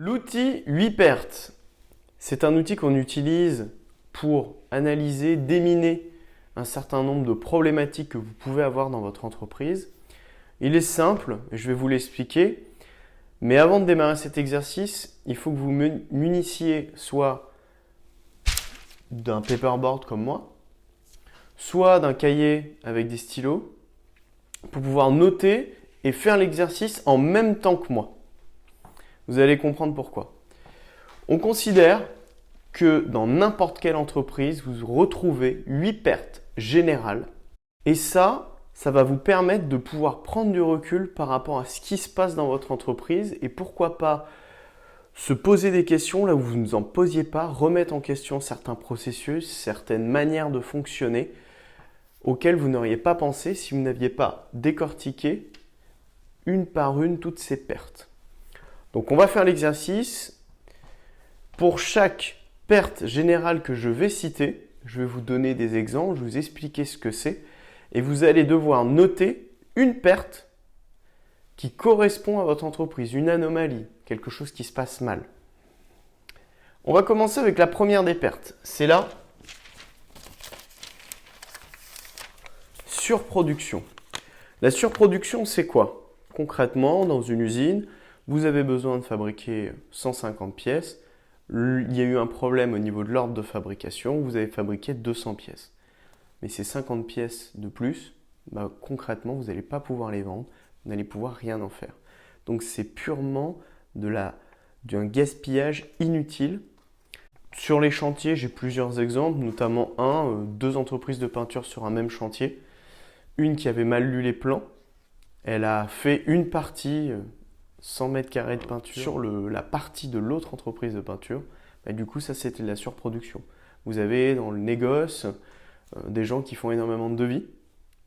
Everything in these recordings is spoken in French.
L'outil 8 pertes, c'est un outil qu'on utilise pour analyser, déminer un certain nombre de problématiques que vous pouvez avoir dans votre entreprise. Il est simple, je vais vous l'expliquer, mais avant de démarrer cet exercice, il faut que vous munissiez soit d'un paperboard comme moi, soit d'un cahier avec des stylos, pour pouvoir noter et faire l'exercice en même temps que moi. Vous allez comprendre pourquoi. On considère que dans n'importe quelle entreprise, vous retrouvez 8 pertes générales. Et ça va vous permettre de pouvoir prendre du recul par rapport à ce qui se passe dans votre entreprise et pourquoi pas se poser des questions là où vous ne en posiez pas, remettre en question certains processus, certaines manières de fonctionner auxquelles vous n'auriez pas pensé si vous n'aviez pas décortiqué une par une toutes ces pertes. Donc on va faire l'exercice. Pour chaque perte générale que je vais citer, je vais vous donner des exemples, je vais vous expliquer ce que c'est et vous allez devoir noter une perte qui correspond à votre entreprise, une anomalie, quelque chose qui se passe mal. On va commencer avec la première des pertes. C'est la surproduction. La surproduction, c'est quoi? Concrètement, dans une usine, vous avez besoin de fabriquer 150 pièces. Il y a eu un problème au niveau de l'ordre de fabrication, vous avez fabriqué 200 pièces. Mais ces 50 pièces de plus, concrètement, vous n'allez pas pouvoir les vendre, vous n'allez pouvoir rien en faire. Donc c'est purement d'un gaspillage inutile. Sur les chantiers, j'ai plusieurs exemples, notamment deux entreprises de peinture sur un même chantier. Une qui avait mal lu les plans, elle a fait une partie 100 mètres carrés de peinture sur la partie de l'autre entreprise de peinture. Du coup, ça c'était de la surproduction. Vous avez dans le négoce des gens qui font énormément de devis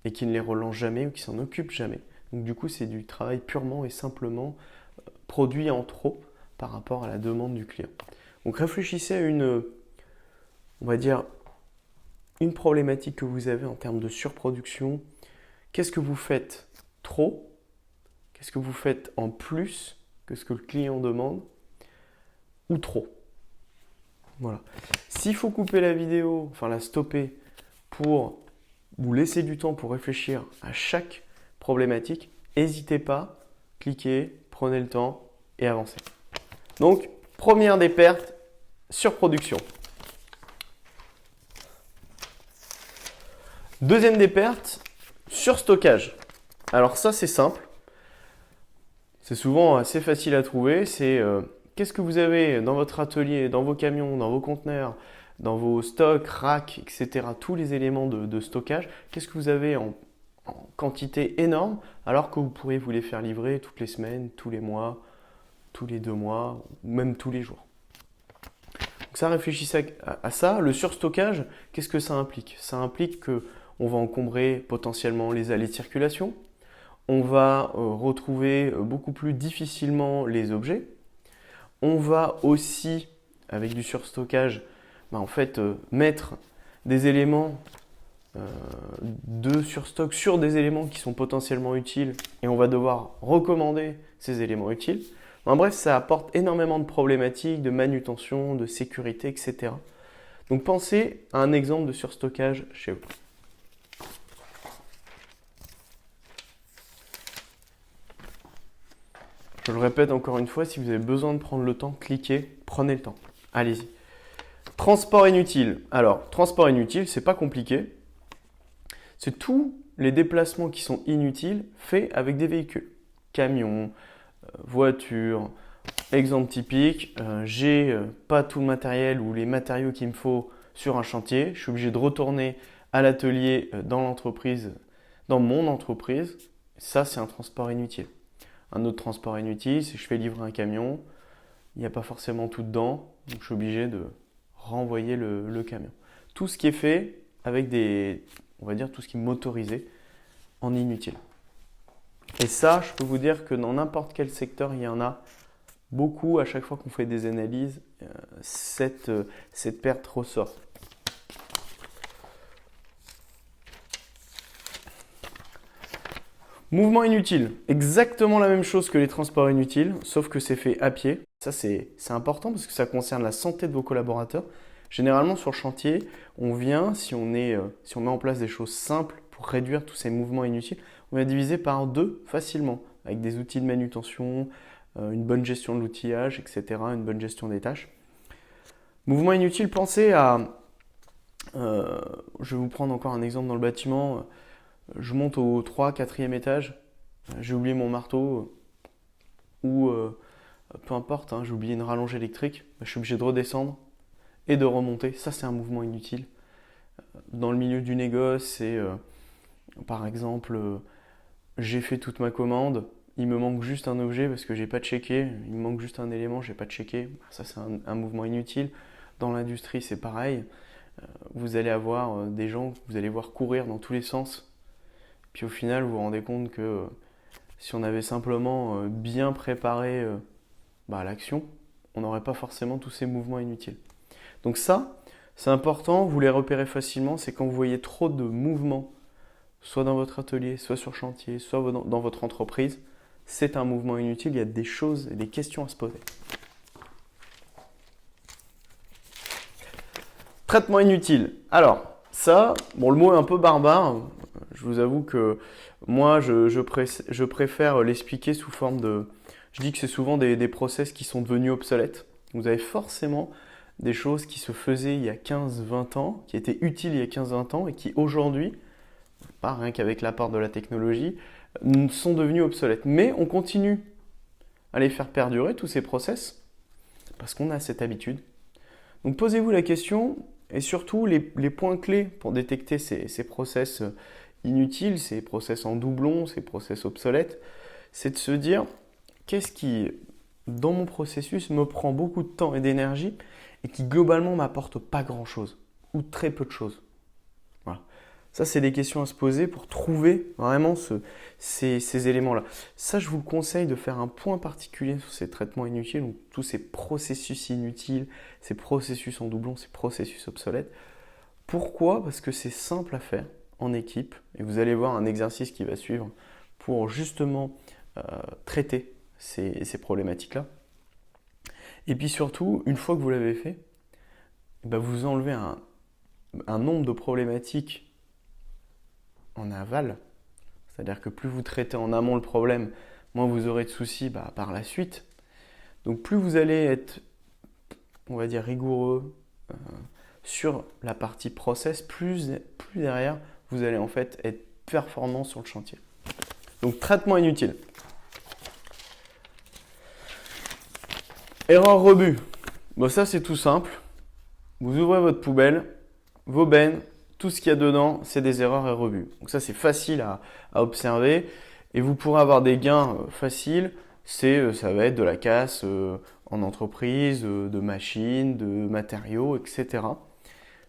et qui ne les relancent jamais ou qui s'en occupent jamais. Donc du coup, c'est du travail purement et simplement produit en trop par rapport à la demande du client. Donc réfléchissez à on va dire, une problématique que vous avez en termes de surproduction. Qu'est-ce que vous faites trop? Qu'est-ce que vous faites en plus que ce que le client demande ou trop? Voilà. S'il faut couper la vidéo, enfin la stopper pour vous laisser du temps pour réfléchir à chaque problématique, n'hésitez pas, cliquez, prenez le temps et avancez. Donc, première des pertes, surproduction. Deuxième des pertes, surstockage. Alors ça, c'est simple. C'est souvent assez facile à trouver. C'est qu'est-ce que vous avez dans votre atelier, dans vos camions, dans vos conteneurs, dans vos stocks, racks, etc. Tous les éléments de stockage. Qu'est-ce que vous avez en quantité énorme alors que vous pourriez vous les faire livrer toutes les semaines, tous les mois, tous les 2 mois, ou même tous les jours. Donc ça, réfléchissez à ça. Le surstockage, qu'est-ce que ça implique? Ça implique qu'on va encombrer potentiellement les allées de circulation. On va retrouver beaucoup plus difficilement les objets. On va aussi, avec du surstockage, mettre des éléments de surstock sur des éléments qui sont potentiellement utiles et on va devoir recommander ces éléments utiles. Bref, ça apporte énormément de problématiques, de manutention, de sécurité, etc. Donc pensez à un exemple de surstockage chez vous. Je le répète encore une fois, si vous avez besoin de prendre le temps, cliquez, prenez le temps. Allez-y. Transport inutile. Alors, transport inutile, c'est pas compliqué. C'est tous les déplacements qui sont inutiles faits avec des véhicules. Camions, voitures. Exemple typique, j'ai pas tout le matériel ou les matériaux qu'il me faut sur un chantier. Je suis obligé de retourner à l'atelier dans l'entreprise, dans mon entreprise. Ça, c'est un transport inutile. Un autre transport inutile, c'est que je fais livrer un camion, il n'y a pas forcément tout dedans, donc je suis obligé de renvoyer le camion. Tout ce qui est fait avec on va dire tout ce qui est motorisé en inutile. Et ça, je peux vous dire que dans n'importe quel secteur, il y en a beaucoup. À chaque fois qu'on fait des analyses, cette perte ressort. Mouvement inutile, exactement la même chose que les transports inutiles, sauf que c'est fait à pied. Ça, c'est important parce que ça concerne la santé de vos collaborateurs. Généralement, sur le chantier, on vient, si on met en place des choses simples pour réduire tous ces mouvements inutiles, on va diviser par 2 facilement, avec des outils de manutention, une bonne gestion de l'outillage, etc., une bonne gestion des tâches. Mouvements inutiles, pensez à... je vais vous prendre encore un exemple dans le bâtiment. Je monte au 3, 4e étage, j'ai oublié mon marteau, ou peu importe, hein, j'ai oublié une rallonge électrique, je suis obligé de redescendre et de remonter. Ça, c'est un mouvement inutile. Dans le milieu du négoce, c'est par exemple, j'ai fait toute ma commande, il me manque juste un objet parce que j'ai pas checké, il me manque juste un élément, j'ai pas checké. Ça, c'est un mouvement inutile. Dans l'industrie, c'est pareil. Vous allez avoir des gens que vous allez voir courir dans tous les sens. Puis au final, vous vous rendez compte que si on avait simplement bien préparé l'action, on n'aurait pas forcément tous ces mouvements inutiles. Donc ça, c'est important, vous les repérez facilement, c'est quand vous voyez trop de mouvements, soit dans votre atelier, soit sur chantier, soit dans votre entreprise, c'est un mouvement inutile, il y a des choses et des questions à se poser. Traitement inutile. Alors, ça, bon, le mot est un peu barbare, je vous avoue que moi, je préfère l'expliquer sous forme de... Je dis que c'est souvent des process qui sont devenus obsolètes. Vous avez forcément des choses qui se faisaient il y a 15-20 ans, qui étaient utiles il y a 15-20 ans et qui aujourd'hui, pas rien qu'avec l'apport de la technologie, sont devenues obsolètes. Mais on continue à les faire perdurer, tous ces process, parce qu'on a cette habitude. Donc posez-vous la question, et surtout les points clés pour détecter ces process inutiles, ces process en doublon, ces process obsolètes, c'est de se dire qu'est-ce qui, dans mon processus, me prend beaucoup de temps et d'énergie et qui globalement m'apporte pas grand-chose ou très peu de choses. Voilà. Ça, c'est des questions à se poser pour trouver vraiment ces éléments-là. Ça, je vous conseille de faire un point particulier sur ces traitements inutiles, donc tous ces processus inutiles, ces processus en doublon, ces processus obsolètes. Pourquoi ? Parce que c'est simple à faire en équipe et vous allez voir un exercice qui va suivre pour justement traiter ces problématiques-là. Et puis surtout, une fois que vous l'avez fait, vous enlevez un nombre de problématiques en aval. C'est-à-dire que plus vous traitez en amont le problème, moins vous aurez de soucis par la suite. Donc plus vous allez être, on va dire, rigoureux sur la partie process, plus derrière, vous allez en fait être performant sur le chantier. Donc traitement inutile. Erreur rebut. Bon, ça c'est tout simple. Vous ouvrez votre poubelle, vos bennes, tout ce qu'il y a dedans, c'est des erreurs et rebuts. Donc ça c'est facile à observer et vous pourrez avoir des gains faciles. Ça va être de la casse en entreprise, de machines, de matériaux, etc.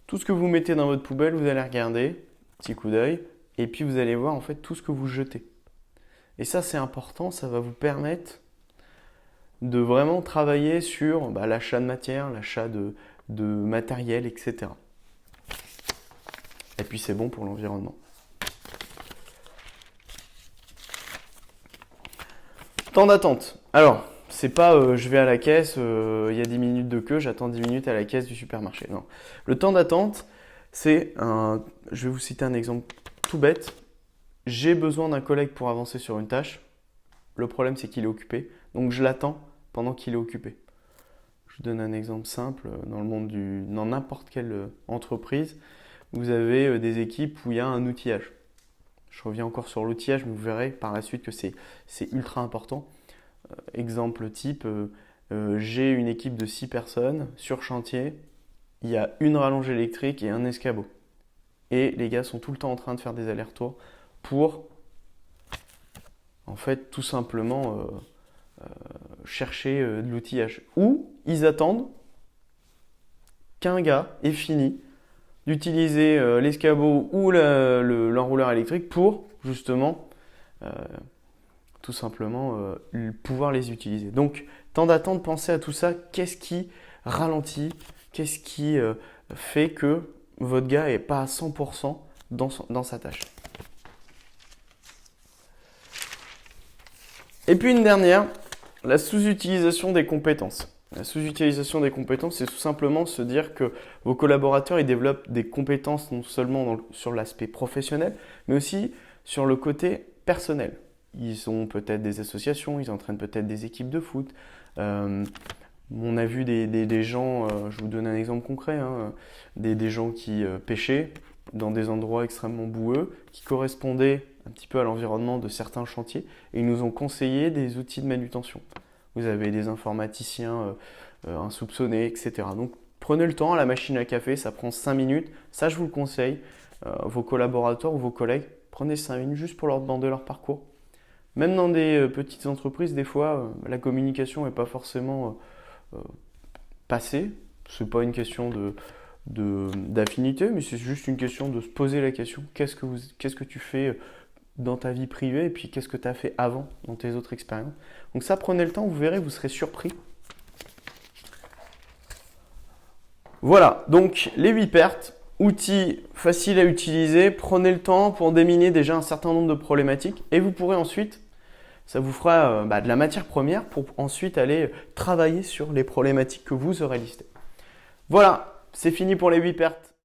Tout ce que vous mettez dans votre poubelle, vous allez regarder, petit coup d'œil, et puis vous allez voir en fait tout ce que vous jetez. Et ça c'est important, ça va vous permettre de vraiment travailler sur l'achat de matière, l'achat de matériel, etc. Et puis c'est bon pour l'environnement. Temps d'attente. Alors, c'est pas je vais à la caisse, il y a 10 minutes de queue, j'attends 10 minutes à la caisse du supermarché. Non. Le temps d'attente, c'est je vais vous citer un exemple tout bête. J'ai besoin d'un collègue pour avancer sur une tâche. Le problème, c'est qu'il est occupé. Donc, je l'attends pendant qu'il est occupé. Je vous donne un exemple simple. Dans n'importe quelle entreprise, vous avez des équipes où il y a un outillage. Je reviens encore sur l'outillage, mais vous verrez par la suite que c'est ultra important. Exemple type, j'ai une équipe de 6 personnes sur chantier. Il y a une rallonge électrique et un escabeau. Et les gars sont tout le temps en train de faire des allers-retours pour, en fait, tout simplement chercher de l'outillage. Ou ils attendent qu'un gars ait fini d'utiliser l'escabeau ou l'enrouleur électrique pour, justement, tout simplement pouvoir les utiliser. Donc, temps d'attente, pensez à tout ça. Qu'est-ce qui ralentit? Qu'est-ce qui fait que votre gars n'est pas à 100% dans sa tâche? Et puis une dernière, La sous-utilisation des compétences. La sous-utilisation des compétences, c'est tout simplement se dire que vos collaborateurs ils développent des compétences non seulement sur l'aspect professionnel, mais aussi sur le côté personnel. Ils ont peut-être des associations, ils entraînent peut-être des équipes de foot. On a vu des gens, je vous donne un exemple concret, hein, des gens qui pêchaient dans des endroits extrêmement boueux, qui correspondaient un petit peu à l'environnement de certains chantiers, et ils nous ont conseillé des outils de manutention. Vous avez des informaticiens insoupçonnés, etc. Donc prenez le temps à la machine à café, ça prend 5 minutes, ça je vous le conseille. Vos collaborateurs ou vos collègues, prenez 5 minutes juste pour leur demander leur parcours. Même dans des petites entreprises, des fois, la communication n'est pas forcément passée. Ce n'est pas une question d'affinité, mais c'est juste une question de se poser la question. Qu'est-ce que tu fais dans ta vie privée et puis qu'est-ce que tu as fait avant dans tes autres expériences. Donc ça, prenez le temps, vous verrez, vous serez surpris. Voilà, donc les 8 pertes, outils faciles à utiliser, prenez le temps pour déminer déjà un certain nombre de problématiques et vous pourrez ensuite, ça vous fera de la matière première pour ensuite aller travailler sur les problématiques que vous aurez listées. Voilà, c'est fini pour les 8 pertes.